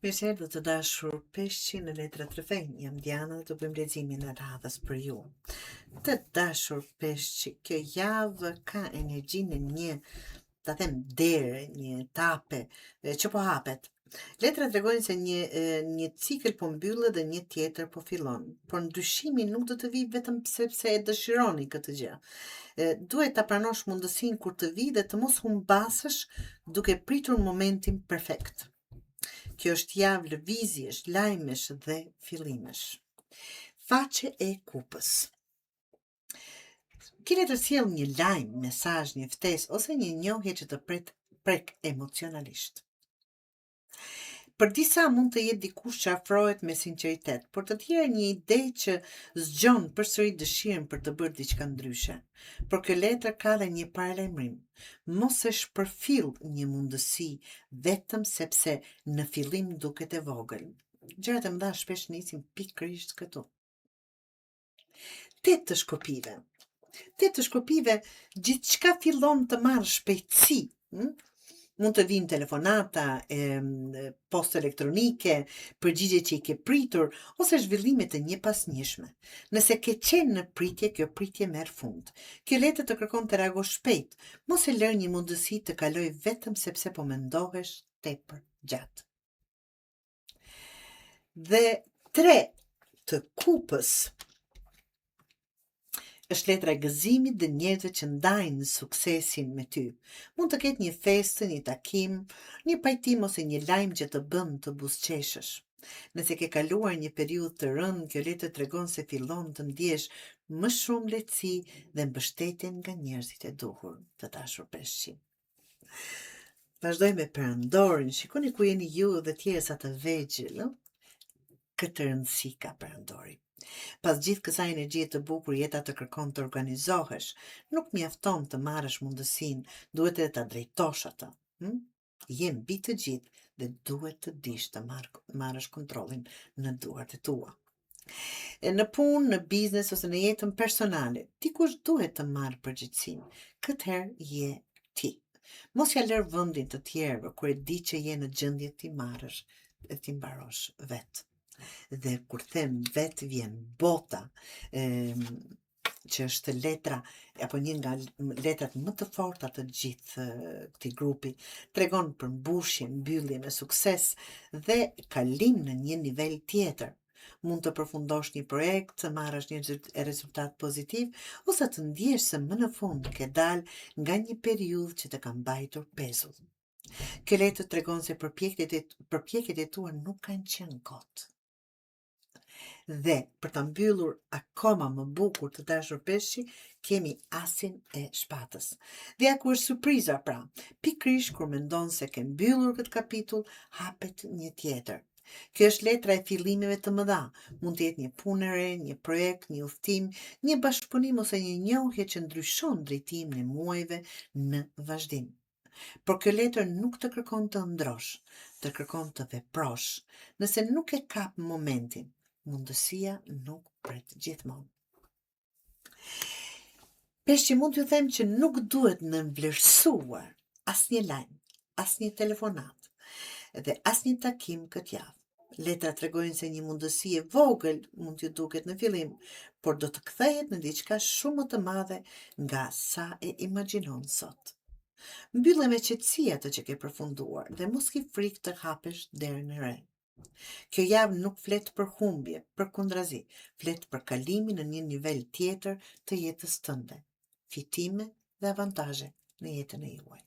Mirëserdhë të dashur peshqi në letra të rrëfej, jam Diana dhe të bëjmë leximin e radhës për ju. Të dashur peshqi, kjo javë ka energjinë e një, ta them dere, një etape që po hapet. Letra tregojnë se një cikël po mbyllet dhe një tjetër po fillon. Por ndryshimi nuk do të vijë vetëm sepse e dëshironi këtë gjë. Duhet ta pranosh mundësinë kur të vijë dhe të mos humbasësh duke pritur momentin perfekt. Kjo është javë lëvizjesh, lajmesh dhe fillimesh. Faqe e kupës. Keni të sjell një lajm, mesazh, një ftesë ose një njohje që të prek emocionalisht. Për disa mund të jetë dikush që afrohet me sinqeritet, por të tjerë një ide që zgjon përsëri dëshirën për të bërë diçka ndryshe. Por kjo letër ka dhe një paralajmërim. Mos e shpërfill një mundësi vetëm sepse në fillim duket e vogël. Gjërat e mëdha shpesh nisin pikërisht këtu. Tetë të shkopive. Tetë të shkopive, gjithçka fillon të marrë shpejtësi. Mund të vinë telefonata, post elektronike, përgjigje që i ke pritur, ose zhvillime të njëpasnjëshme. Nëse ke qenë në pritje, kjo pritje merr fund. Kjo letër të kërkon të reagosh shpejt, mos e lër një mundësi të kaloj vetëm sepse po mendohesh tepër gjatë. Dhe 3 të kupës është letra e gëzimit dhe njerëzve që ndajnë suksesin me ty. Mund të ketë një festë, një takim, një pajtim ose një lajm që të bën të buzëqeshësh. Nëse ke kaluar një periudhë të rëndë, kjo letër tregon se fillon të ndjesh më shumë lehtësi dhe mbështetje nga njerëzit e duhur, të dashur peshqi. Vazhdoj me perandorin, shikoni ku jeni ju dhe tjerë sa të vegjël, këtë rëndësi ka perandori. Pas gjithë kësaj energjie të bukur, jeta të kërkon të organizohesh. Nuk mjafton të marrësh mundësinë, duhet edhe ta drejtosh atë. Je mbi të gjithë dhe duhet të dish të marrësh kontrollin në duart e tua. Në punë, në biznes ose në jetën personale, dikush duhet të marrë përgjegjësinë. Këtëherë je ti. Mos ja lër vendin të tjerëve kur e di që je në gjendje ti marrësh e ti mbarosh vetë. Dhe kur them vetë vjen bota, që është letra, apo një nga letrat më të forta të gjithë këtij grupi, tregon për mbushje, mbyllje me sukses dhe kalim në një nivel tjetër. Mund të përfundosh një projekt, të marrësh një rezultat pozitiv, ose të ndjesh se më në fund ke dalë nga një periudhë që të ka mbajtur pezull. Kjo letër tregon se përpjekjet e tua nuk kanë qenë kot. Dhe për ta mbyllur akoma më bukur të dashur peshqi, kemi asin e shpatës. Dhe ja ku është surpriza pra, pikërisht kur mendon se ke mbyllur këtë kapitull, hapet një tjetër. Kjo është letra e fillimeve të mëdha. Mund të jetë një punë e re, një projekt, një udhtim, një bashkëpunim ose një njohje që ndryshon drejtimin e muajve në vazhdim. Por kjo letër nuk të kërkon të ndrosh, të kërkon të veprosh. Nëse nuk e kap momentin, mundësia nuk pret gjithmonë. Peshqi, mund t'ju them që nuk duhet nënvlerësuar asnjë lajm, asnjë telefonat dhe asnjë takim këtë javë. Letra tregojnë se një mundësi e vogël mund t'ju duket në fillim, por do të kthehet në diçka shumë më të madhe nga sa e imagjinon sot. Mbylle me qetësi atë që ke përfunduar dhe mos ki frikë të hapesh derën e re. Kjo javë nuk flet për humbje, përkundrazi, flet për kalimin në një nivel tjetër të jetës tënde, fitime dhe avantazhe në jetën e juaj.